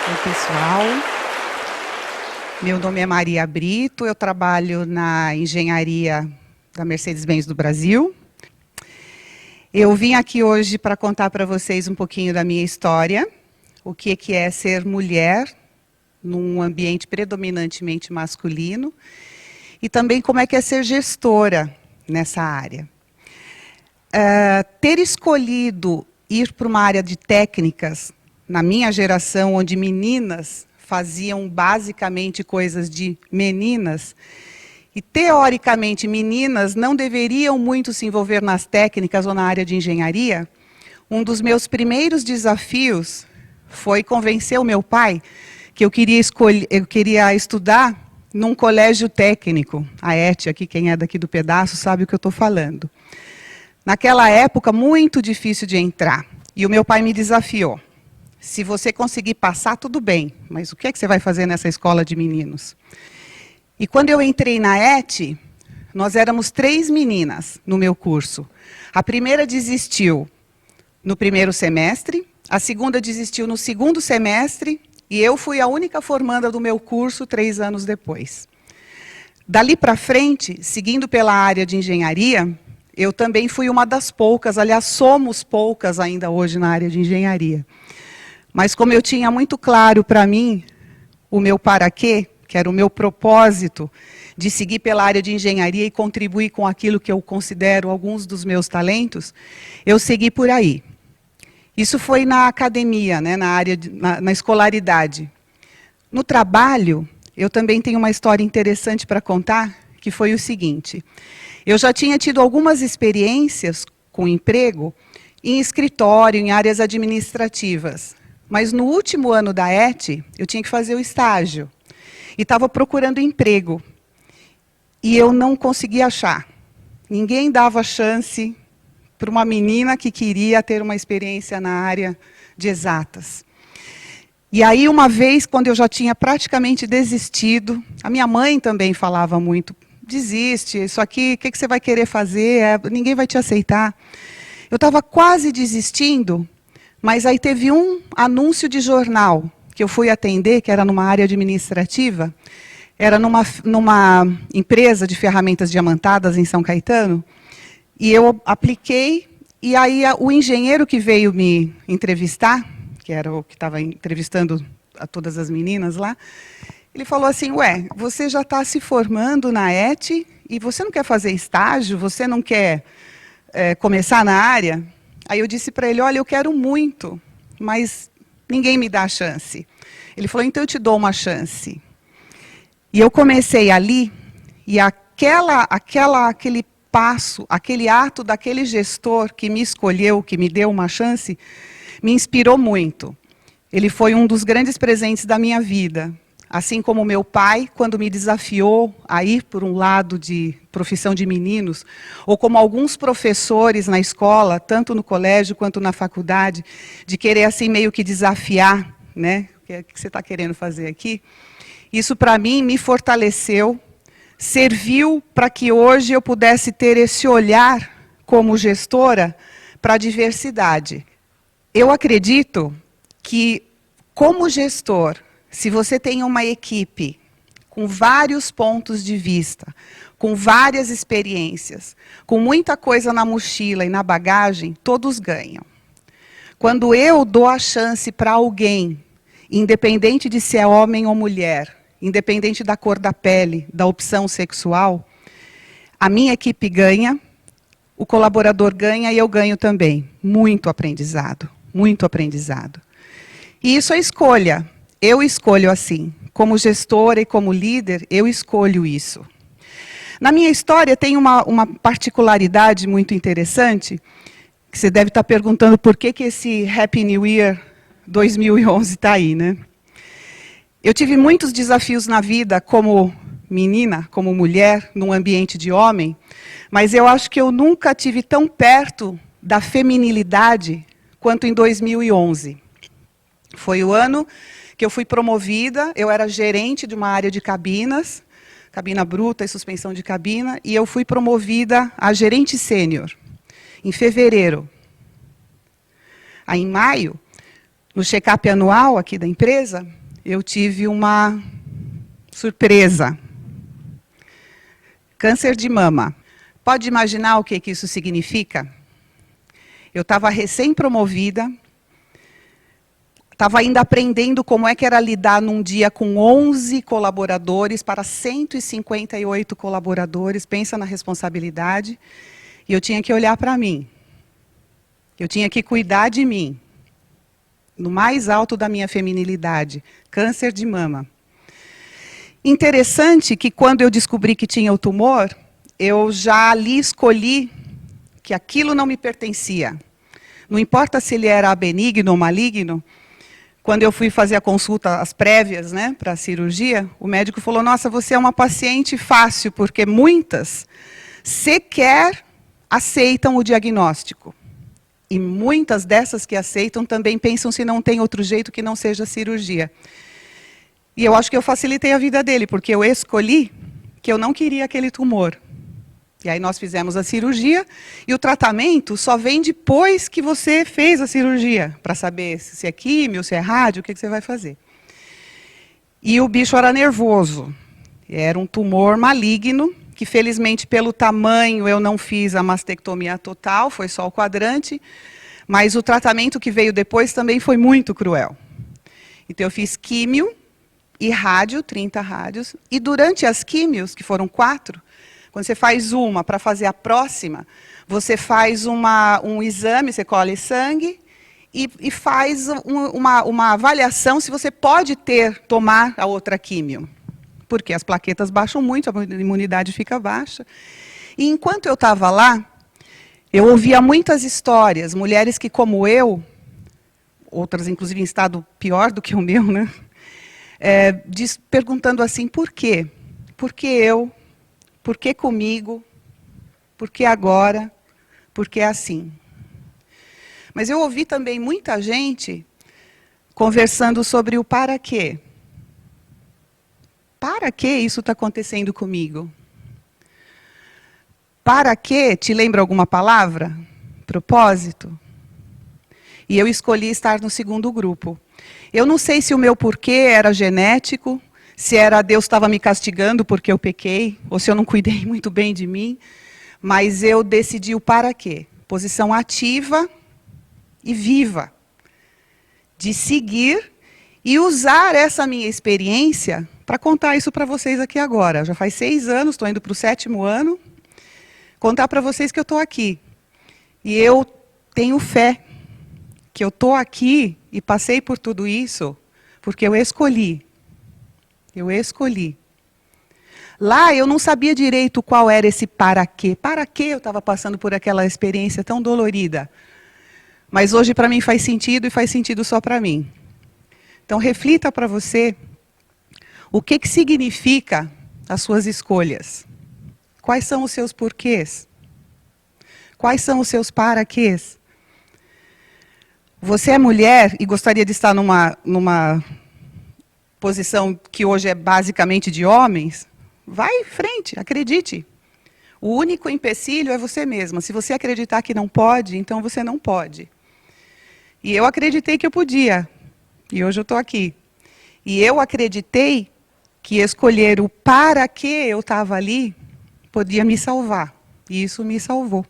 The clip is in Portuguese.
Oi, pessoal. Meu nome é Maria Brito, eu trabalho na engenharia da Mercedes-Benz do Brasil. Eu vim aqui hoje para contar para vocês um pouquinho da minha história, o que é ser mulher num ambiente predominantemente masculino e também como é que é ser gestora nessa área. Ter escolhido ir para uma área de técnicas, na minha geração, onde meninas faziam basicamente coisas de meninas, e teoricamente meninas não deveriam muito se envolver nas técnicas ou na área de engenharia, um dos meus primeiros desafios foi convencer o meu pai que eu queria estudar num colégio técnico. A ETE, aqui, quem é daqui do pedaço sabe o que eu estou falando. Naquela época, muito difícil de entrar. E o meu pai me desafiou. Se você conseguir passar, tudo bem, mas o que é que você vai fazer nessa escola de meninos? E quando eu entrei na ETE, nós éramos 3 meninas no meu curso. A primeira desistiu no primeiro semestre, a segunda desistiu no segundo semestre, e eu fui a única formanda do meu curso 3 anos depois. Dali para frente, seguindo pela área de engenharia, eu também fui uma das poucas, aliás, somos poucas ainda hoje na área de engenharia. Mas como eu tinha muito claro para mim o meu para quê, que era o meu propósito de seguir pela área de engenharia e contribuir com aquilo que eu considero alguns dos meus talentos, eu segui por aí. Isso foi na academia, né, na escolaridade. No trabalho, eu também tenho uma história interessante para contar, que foi o seguinte. Eu já tinha tido algumas experiências com emprego em escritório, em áreas administrativas. Mas no último ano da ETE, eu tinha que fazer o estágio. E estava procurando emprego. E eu não conseguia achar. Ninguém dava chance para uma menina que queria ter uma experiência na área de exatas. E aí, uma vez, quando eu já tinha praticamente desistido, a minha mãe também falava muito, desiste, isso aqui, o que você vai querer fazer? Ninguém vai te aceitar. Eu estava quase desistindo, mas aí teve um anúncio de jornal que eu fui atender, que era numa área administrativa, era numa empresa de ferramentas diamantadas em São Caetano, e eu apliquei, e aí o engenheiro que veio me entrevistar, que era o que estava entrevistando a todas as meninas lá, ele falou assim, ué, você já está se formando na ETE, e você não quer fazer estágio, você não quer começar na área? Aí eu disse para ele, olha, eu quero muito, mas ninguém me dá a chance. Ele falou, então eu te dou uma chance. E eu comecei ali, e aquele passo, aquele ato daquele gestor que me escolheu, que me deu uma chance, me inspirou muito. Ele foi um dos grandes presentes da minha vida. Assim como meu pai, quando me desafiou a ir por um lado de profissão de meninos, ou como alguns professores na escola, tanto no colégio quanto na faculdade, de querer assim meio que desafiar, né? O que você está querendo fazer aqui? Isso, para mim, me fortaleceu, serviu para que hoje eu pudesse ter esse olhar como gestora para a diversidade. Eu acredito que, como gestor, se você tem uma equipe com vários pontos de vista, com várias experiências, com muita coisa na mochila e na bagagem, todos ganham. Quando eu dou a chance para alguém, independente de se é homem ou mulher, independente da cor da pele, da opção sexual, a minha equipe ganha, o colaborador ganha e eu ganho também. Muito aprendizado, muito aprendizado. E isso é escolha. Eu escolho assim. Como gestora e como líder, eu escolho isso. Na minha história tem uma particularidade muito interessante, que você deve estar perguntando por que esse Happy New Year 2011 está aí, né? Eu tive muitos desafios na vida como menina, como mulher, num ambiente de homem, mas eu acho que eu nunca tive tão perto da feminilidade quanto em 2011. Foi o ano que eu fui promovida, eu era gerente de uma área de cabinas, cabina bruta e suspensão de cabina, e eu fui promovida a gerente sênior, em fevereiro. Aí, em maio, No check-up anual aqui da empresa, eu tive uma surpresa. Câncer de mama. Pode imaginar o que isso significa? Eu estava recém-promovida, estava ainda aprendendo como é que era lidar num dia com 11 colaboradores para 158 colaboradores, pensa na responsabilidade, e eu tinha que olhar para mim. Eu tinha que cuidar de mim, no mais alto da minha feminilidade, câncer de mama. Interessante que quando eu descobri que tinha o tumor, eu já ali escolhi que aquilo não me pertencia. Não importa se ele era benigno ou maligno, quando eu fui fazer a consulta, as prévias, né, para a cirurgia, o médico falou, nossa, você é uma paciente fácil, porque muitas sequer aceitam o diagnóstico. E muitas dessas que aceitam também pensam se não tem outro jeito que não seja cirurgia. E eu acho que eu facilitei a vida dele, porque eu escolhi que eu não queria aquele tumor. E aí nós fizemos a cirurgia, e o tratamento só vem depois que você fez a cirurgia, para saber se é químio, se é rádio, o que você vai fazer. E o bicho era nervoso. Era um tumor maligno, que felizmente pelo tamanho eu não fiz a mastectomia total, foi só o quadrante, mas o tratamento que veio depois também foi muito cruel. Então eu fiz químio e rádio, 30 rádios, e durante as químios, que foram 4, quando você faz uma para fazer a próxima, você faz um exame, você colhe sangue e faz uma avaliação se você pode tomar a outra químio. Porque as plaquetas baixam muito, a imunidade fica baixa. E enquanto eu estava lá, eu ouvia muitas histórias, mulheres que, como eu, outras inclusive em estado pior do que o meu, né? Perguntando assim, por quê? Por que eu? Por que comigo? Por que agora? Por que assim? Mas eu ouvi também muita gente conversando sobre o para quê. Para que isso está acontecendo comigo? Para que, te lembra alguma palavra? Propósito? E eu escolhi estar no segundo grupo. Eu não sei se o meu porquê era genético, se era Deus estava me castigando porque eu pequei, ou se eu não cuidei muito bem de mim, mas eu decidi o para quê. Posição ativa e viva, de seguir e usar essa minha experiência para contar isso para vocês aqui agora. Já faz 6 anos, estou indo para o 7º ano, contar para vocês que eu estou aqui. E eu tenho fé que eu estou aqui e passei por tudo isso porque eu escolhi. Eu escolhi. Lá eu não sabia direito qual era esse para quê. Para que eu estava passando por aquela experiência tão dolorida? Mas hoje para mim faz sentido e faz sentido só para mim. Então reflita para você o que significa as suas escolhas. Quais são os seus porquês? Quais são os seus para quês? Você é mulher e gostaria de estar numa posição que hoje é basicamente de homens? Vai em frente, acredite. O único empecilho é você mesma. Se você acreditar que não pode, então você não pode. E eu acreditei que eu podia. E hoje eu estou aqui. E eu acreditei que escolher o para que eu estava ali podia me salvar. E isso me salvou.